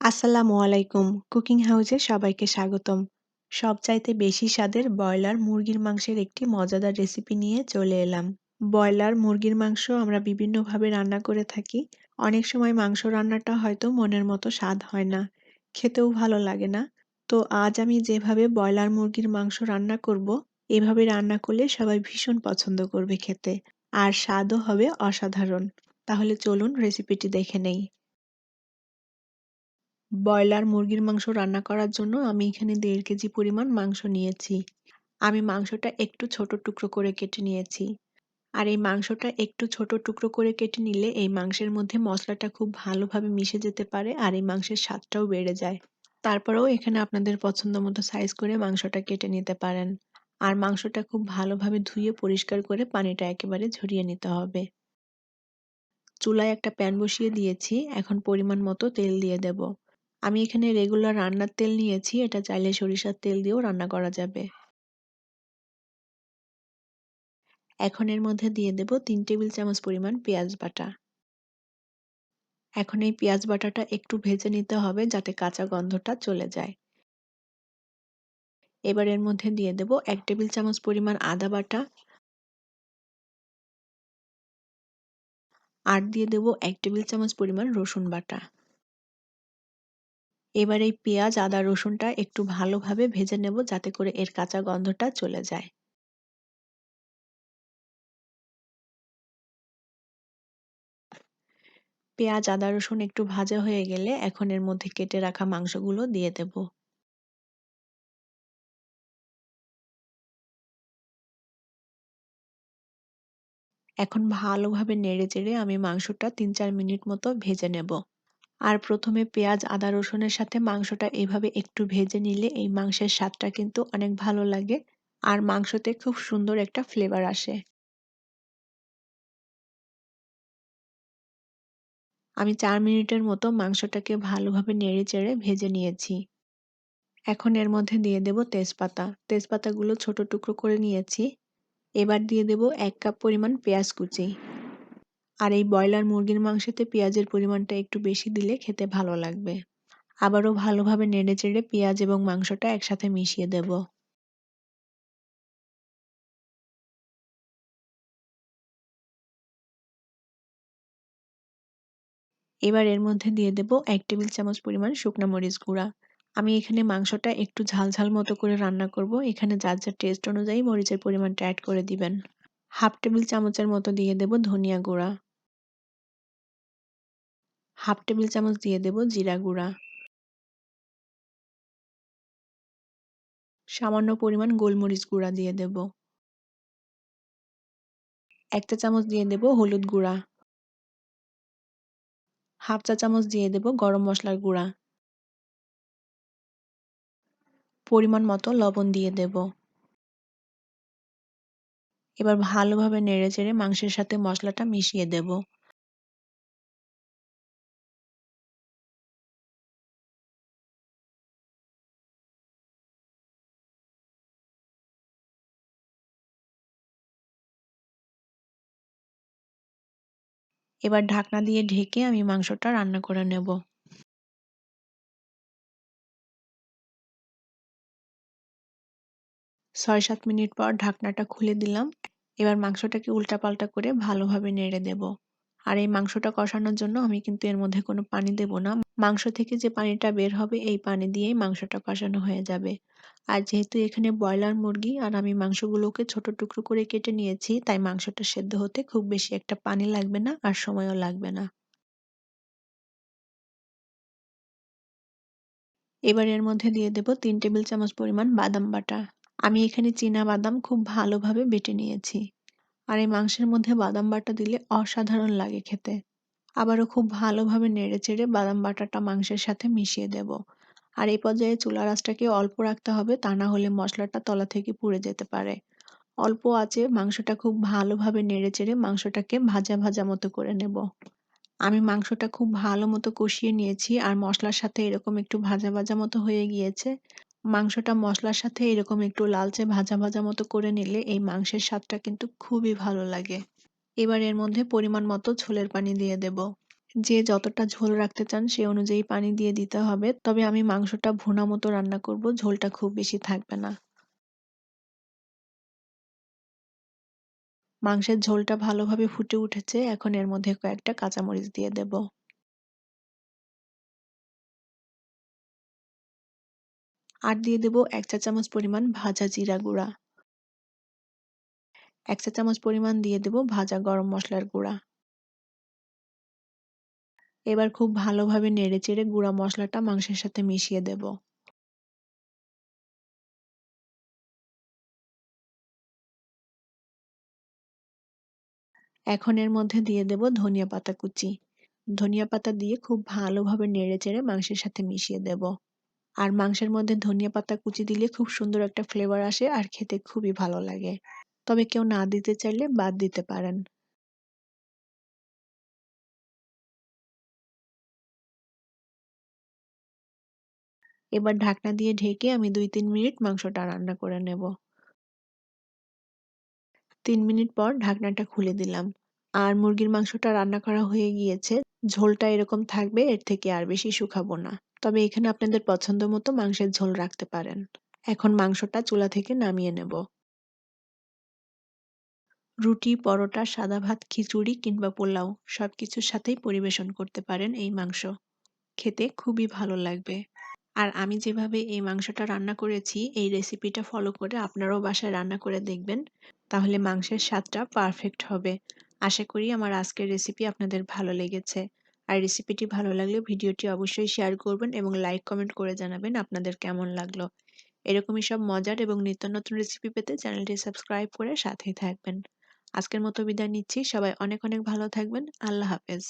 আসসালামু আলাইকুম। কুকিং হাউসে সবাইকে স্বাগতম। সবচাইতে বেশি স্বাদের ব্রয়লার মুরগির মাংসের একটি মজাদার রেসিপি নিয়ে চলে এলাম। ব্রয়লার মুরগির মাংস আমরা বিভিন্নভাবে রান্না করে থাকি। অনেক সময় মাংস রান্নাটা হয়তো মনের মতো স্বাদ হয় না, খেতেও ভালো লাগে না। তো আজ আমি যেভাবে ব্রয়লার মুরগির মাংস রান্না করব, এভাবে রান্না করলে সবাই ভীষণ পছন্দ করবে খেতে। আর স্বাদও হবে অসাধারণ। তাহলে চলুন রেসিপিটি দেখে নেই। ব্রয়লার মুরগির মাংস রান্না করার জন্য আমি এখানে ১.৫ কেজি পরিমাণ মাংস নিয়েছি। আমি মাংসটা একটু ছোট টুকরো করে কেটে নিয়েছি। আর এই মাংসটা একটু ছোট টুকরো করে কেটে নিলে এই মাংসের মধ্যে মসলাটা খুব ভালোভাবে মিশে যেতে পারে আর এই মাংসের স্বাদটাও বেড়ে যায়। তারপরেও এখানে আপনাদের পছন্দ মতো সাইজ করে মাংসটা কেটে নিতে পারেন। আর মাংসটা খুব ভালোভাবে ধুয়ে পরিষ্কার করে পানিটা একেবারে ঝরিয়ে নিতে হবে। চুলায় একটা প্যান বসিয়ে দিয়েছি, এখন পরিমাণ মতো তেল দিয়ে দেব। আমি এখানে রেগুলার রান্নার তেল নিয়েছি, এটা চাইলে সরিষার তেল দিয়েও রান্না করা যাবে। এখন এর মধ্যে দিয়ে দেব ৩ টেবিল চামচ পরিমাণ পেঁয়াজ বাটা। এখন এই পেঁয়াজ বাটাটা একটু ভেজে নিতে হবে যাতে কাঁচা গন্ধটা চলে যায়। এবার এর মধ্যে দিয়ে দেব ১ টেবিল চামচ পরিমাণ আদা বাটা আর দিয়ে দেব ১ টেবিল চামচ পরিমাণ রসুন বাটা। এবার এই পেঁয়াজ, আদা, রসুনটা একটু ভালোভাবে ভেজে নেব যাতে করে এর কাঁচা গন্ধটা চলে যায়। পেঁয়াজ, আদা, রসুন একটু ভাজা হয়ে গেলে এখন এর মধ্যে কেটে রাখা মাংসগুলো দিয়ে দেব। এখন ভালোভাবে নেড়েচেড়ে আমি মাংসটা ৩-৪ মিনিট মতো ভেজে নেব। আর প্রথমে পেঁয়াজ, আদা, রসুনের সাথে মাংসটা এভাবে একটু ভেজে নিলে এই মাংসের স্বাদটা কিন্তু অনেক ভালো লাগে আর মাংসতে খুব সুন্দর একটা ফ্লেভার আসে। আমি ৪ মিনিটের মতো মাংসটাকে ভালোভাবে নেড়েচেড়ে ভেজে নিয়েছি। এখন এর মধ্যে দিয়ে দেব তেজপাতা। তেজপাতাগুলো ছোট টুকরো করে নিয়েছি। এবার দিয়ে দেব ১ কাপ পরিমাণ পেঁয়াজ কুচি। আর এই ব্রয়লার মুরগির মাংসেতে পেঁয়াজের পরিমাণটা একটু বেশি দিলে খেতে ভালো লাগবে। আবারও ভালোভাবে নেড়েচেড়ে পেঁয়াজ এবং মাংসটা একসাথে মিশিয়ে দেব। এবার এর মধ্যে দিয়ে দেব ১ টেবিল চামচ পরিমাণ শুকনা মরিচ গুঁড়া। আমি এখানে মাংসটা একটু ঝাল ঝাল মতো করে রান্না করব। এখানে যার যার টেস্ট অনুযায়ী মরিচের পরিমাণটা অ্যাড করে দিবেন। হাফ টেবিল চামচের মতো দিয়ে দেব ধনিয়া গুঁড়া। হাফ টেবিল চামচ দিয়ে দেব জিরা গুঁড়া। সামান্য পরিমাণ গোলমরিচ গুঁড়া দিয়ে দেব। ১ চা চামচ দিয়ে দেব হলুদ গুঁড়া। হাফ চা চামচ দিয়ে দেব গরম মসলার গুঁড়া। পরিমাণ মতো লবণ দিয়ে দেব। এবার ভালোভাবে নেড়েচেড়ে মাংসের সাথে মসলাটা মিশিয়ে দেব। এবার ঢাকনা দিয়ে ঢেকে আমি মাংসটা রান্না করে নেব। ৬-৭ মিনিট পর ঢাকনাটা খুলে দিলাম। এবার মাংসটাকে উল্টাপাল্টা করে ভালোভাবে নেড়ে দেব। আর এই মাংসটা কষানোর জন্য আমি কিন্তু এর মধ্যে কোনো পানি দেব না। মাংস থেকে যে পানিটা বের হবে এই পানি দিয়েই মাংসটা কষানো হয়ে যাবে। আর যেহেতু এখানে ব্রয়লার মুরগি আর আমি মাংসগুলোকে ছোট টুকরো করে কেটে নিয়েছি, তাই মাংসটা সেদ্ধ হতে খুব বেশি একটা পানি লাগবে না আর সময়ও লাগবে না। এবার এর মধ্যে দিয়ে দেব ৩ টেবিল চামচ পরিমাণ বাদাম বাটা। আমি এখানে চীনা বাদাম খুব ভালোভাবে বেটে নিয়েছি। আর এই মাংসের মধ্যে বাদাম বাটা দিলে অসাধারণ লাগে খেতে। আবারও খুব ভালোভাবে নেড়েচেড়ে বাদাম বাটাটা মাংসের সাথে মিশিয়ে দেব। আর এই পর্যায়ে চুলার আঁচটাকে অল্প রাখতে হবে, তা না হলে মশলাটা তলা থেকে পুড়ে যেতে পারে। অল্প আঁচে মাংসটা খুব ভালোভাবে নেড়েচেড়ে মাংসটাকে ভাজা ভাজা মতো করে নেব। আমি মাংসটা খুব ভালো মতো কষিয়ে নিয়েছি আর মসলার সাথে এরকম একটু ভাজা ভাজা মতো হয়ে গিয়েছে। মাংসটা মসলার সাথে এরকম একটু লালচে ভাজা ভাজা মতো করে নিলে এই মাংসের স্বাদটা কিন্তু খুবই ভালো লাগে। এবার এর মধ্যে পরিমাণ মতো ঝোলের পানি দিয়ে দেব। যে যতটা ঝোল রাখতে চান সে অনুযায়ী পানি দিয়ে দিতে হবে। তবে আমি মাংসটা ভুনা মতো রান্না করব, ঝোলটা খুব বেশি থাকবে না। মাংসের ঝোলটা ভালোভাবে ফুটে উঠেছে, এখন এর মধ্যে কয়েকটা কাঁচামরিচ দিয়ে দেব। আর দিয়ে দেব ১ চা চামচ পরিমাণ ভাজা জিরা গুঁড়া। ১ চা চামচ পরিমাণ দিয়ে দেব ভাজা গরম মসলার গুঁড়া। এবার খুব ভালোভাবে নেড়েচেড়ে গুঁড়া মসলাটা মাংসের সাথে মিশিয়ে দেব। এখন এর মধ্যে দিয়ে দেব ধনিয়া পাতা কুচি। ধনিয়া পাতা দিয়ে খুব ভালোভাবে নেড়েচেড়ে মাংসের সাথে মিশিয়ে দেব। আর মাংসের মধ্যে ধনিয়া পাতা কুচি দিলে খুব সুন্দর একটা ফ্লেভার আসে আর খেতে খুবই ভালো লাগে। তবে কেউ না দিতে চাইলে বাদ দিতে পারেন। এবার ঢাকনা দিয়ে ঢেকে আমি ২-৩ মিনিট মাংসটা রান্না করে নেব। ৩ মিনিট পর ঢাকনাটা খুলে দিলাম। আর মুরগির মাংসটা রান্না করা হয়ে গিয়েছে। ঝোলটা এরকম থাকবে, এর থেকে আর বেশি শুকাবো না। তবে এখানে আপনাদের পছন্দ মতো মাংসের ঝোল রাখতে পারেন। এখন মাংসটা চুলা থেকে নামিয়ে নেব। রুটি, পরোটা, সাদা ভাত, খিচুড়ি কিংবা পোলাও সবকিছুর সাথেই পরিবেশন করতে পারেন এই মাংস। খেতে খুবই ভালো লাগবে। আর আমি যেভাবে এই মাংসটা রান্না করেছি, এই রেসিপিটা ফলো করে আপনারাও বাসায় রান্না করে দেখবেন। তাহলে মাংসের স্বাদটা পারফেক্ট হবে। আশা করি আমার আজকের রেসিপি আপনাদের ভালো লেগেছে। আর রেসিপিটি ভালো লাগলে ভিডিওটি অবশ্যই শেয়ার করবেন এবং লাইক কমেন্ট করে জানাবেন আপনাদের কেমন লাগলো। এরকমই সব মজার এবং নিত্য নতুন রেসিপি পেতে চ্যানেলটি সাবস্ক্রাইব করে সাথেই থাকবেন। আজকের মতো বিদায় নিচ্ছি। সবাই অনেক অনেক ভালো থাকবেন। আল্লাহ হাফেজ।